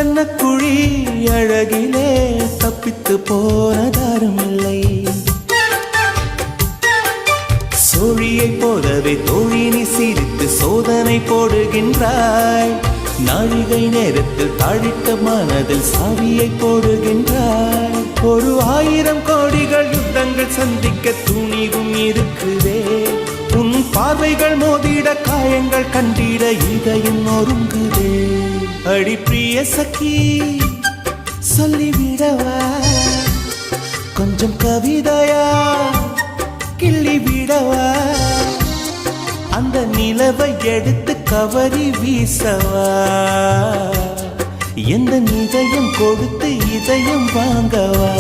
கண்ணக்குழி அழகிலே தப்பித்து போனதாருமில்லை. சோழியை போலவே தோழினி சிரித்து சோதனை போடுகின்றாய். நாழிகை நேரத்தில் தாழிட்ட மனதில் சாவியை போடுகின்றாய். 1000 கோடிகள் யுத்தங்கள் சந்திக்க துணிவும் இருக்குதே. உன் பார்வைகள் மோதிட காயங்கள் கண்டிட இதயம் நொறுங்குதே. அடி பிரிய சखी சொல்லிவிடவா கொஞ்சம் கவிதையா கிள்ளி விடவா. அந்த நிலவை எடுத்து கவரி வீசவா. எந்த இதயம் கொடுத்து இதயம் வாங்கவா.